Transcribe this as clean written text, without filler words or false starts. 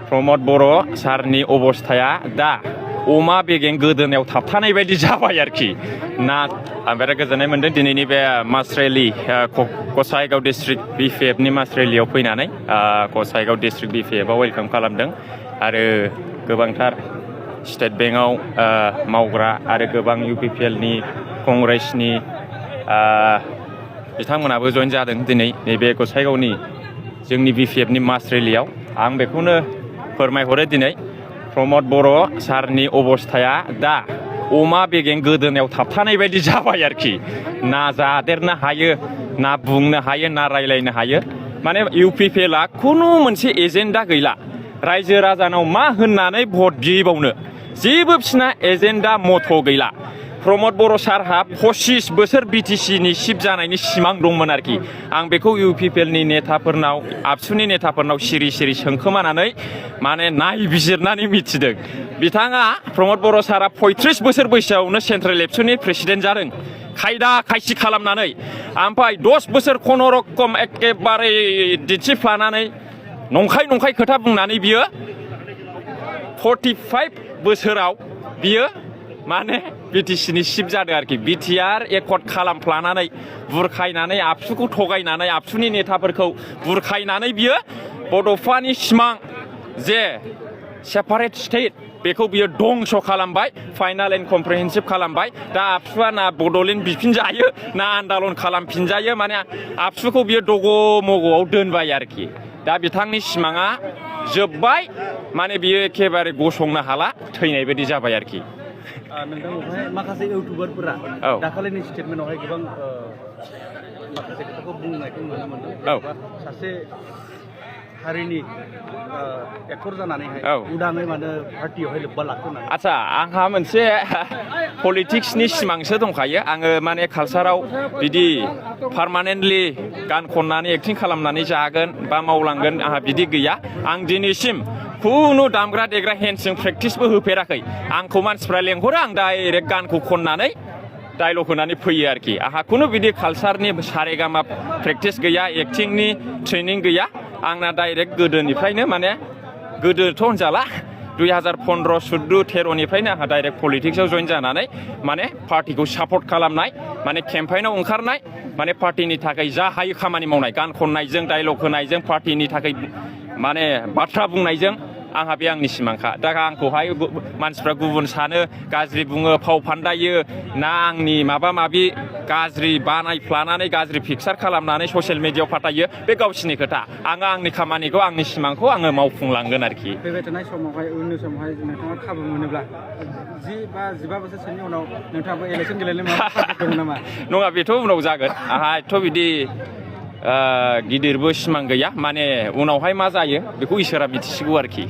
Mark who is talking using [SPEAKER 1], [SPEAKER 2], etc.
[SPEAKER 1] प्रमद बर' सारनि अबस्थाया दा अमा बेगें गोदोनायाव थाबथानाय बायदि जाबाय आरोखि ना आं बिराद गोजोननाय मोनदों दिनैनि बे मास रेलि गसाइगाव डिस्ट्रिक्ट BPF नि मास रेलियाव फैनानै गसाइगाव डिस्ट्रिक्ट BPF आव वेलकाम खालामदों आरो गोबांथार स्टेट बेंकआव मावग्रा आरो गोबां UPPL नि कंग्रेसनि बिथांमोनाबो जइन जादों दिनै नैबे गसाइगावनि जोंनि BPF नि मास रेलियाव आं बेखौनो फोरमायहरो दिनै प्रमद बर' सारनि अबस्थाया दा अमा बेगें गोदोनायाव थाबथानाय बायदि जाबाय आरोखि ना जादेरनो हायो ना बुंनो हायो ना रायलायनो हायो माने UPPL आ खुनु मोनसे एजेन्डा गैला रायजो राजानाव मा होननानै भट बिबावनो जेबो बिसिना एजेन्डा मथ' गैला प्रमद बर' सारहा 25 बोसोर BTC नि चिफ जानायनि सिमां दंमोन आरोखि आं बेखौ UPPL नि नेताफोरनाव आबसुनि नेताफोरनाव सिरि सिरि सोंखोमानानै माने नायबिजिरनानै मिथिदों बिथाङा प्रमद बर' सारा 35 बोसोर बैसोआवनो सेन्ट्रेल एबसुनि प्रेसिडेन्ट जादों खायदा खायसि खालामनानै ओमफ्राय 10 बोसोर खुनुरुखम एखेबारे दिन्थिफ्लानानै नंखाय खोथा बुंनानै बियो 45 बोसोराव बियो माने BTC नि चिफ जादों आरोखि BTR एकर्ड खालामफ्लानानै बुरखायनानै आबसुखौ थगायनानै आबसुनि नेताफोरखौ बुरखायनानै बियो बड'फानि सिमां जे सेपारेट स्टेट बेखौ बियो दंस' खालामबाय फाइनाल एन्ड कमप्रिहेन्सिभ खालामबाय दा आबसुआ ना बड'लेण्ड बिफिनजायो ना आन्दालन खालामफिनजायो माने आबसुखौ बियो दग' मग'आव दोनबाय आरोखि दा बिथांनि सिमाङा जोब्बाय माने बियो एखेबारे गसंनो हाला थैनाय बायदि जाबाय आरोखि
[SPEAKER 2] नोंथांनावहाय माखासे इउटुबारफोरा दाखालिनि स्टेटमेन्टआवहाय गोबां माखासे खोथाखौ बुंनायखौ नुनो मोनदों सासे हारिनि एक्टर जानानैहाय उदाङै माने पार्टियावहाय लोब्बा लाखिनानै
[SPEAKER 1] आच्छा आंहा मोनसे पलिटिक्सनि सिमांसो दंखायो आङो माने कालसाराव बिदि पार्मानेन्टलि गान खननानै एक्टिं खालामनानै जागोन बा मावलांगोन आंहा बिदि गैया आं दिनैसिम खुनु दामग्रा देग्रा हेन्डजों प्रेक्टिसबो होफेराखै आंखौ मानसिफ्रा लेंहरो आं डाइरेक्ट गानखौ खननानै डायलग होनानै फैयो आरोखि आंहा खुनु बिदि कालसारनि सारेगामा प्रेक्टिस गैया एक्टिंनि ट्रेनिं गैया आंना डाइरेक्ट गोदोनिफ्रायनो माने गोदोथ' होनजाला 2015, 14, 13निफ्रायनो आंहा डाइरेक्ट पलिटिक्सआव जइन जानानै माने पार्टिखौ सापर्ट खालामनाय माने केम्पेइनाव ओंखारनाय माने पार्टिनि थाखाय जा हायो खामानि मावनाय गान खननायजों डायलग होनायजों पार्टिनि थाखाय माने बाथ्रा बुंनायजों आंहा बे आंनि सिमांखा दा आंखौहाय मानसिफ्रा गुबुन सानो गाज्रि बुङो फाव फान्दायो ना आंनि माबा माबि गाज्रि बानायफ्लानानै गाज्रि पिक्सार खालामनानै ससियेल मिडियायाव फाटायो बे गावसिनि खोथा आङो आंनि खामानिखौ आंनि सिमांखौ आङो मावफुंलांगोन आरोखि
[SPEAKER 2] फैबाय थानाय समावहाय उननि समावहाय नोंथाङा खाबु मोनोब्ला 10 बा 15 बोसोरसोनि उनाव नोंथाङाबो इलेक्सन गेलेनो दङ नामा
[SPEAKER 1] नङा बेथ' उनाव जागोन आंहा एथ' बिदि गिदिरबो सिमां गैया माने उनावहाय मा जायो बेखौ इसोरा मिथिसिगौ आरोखि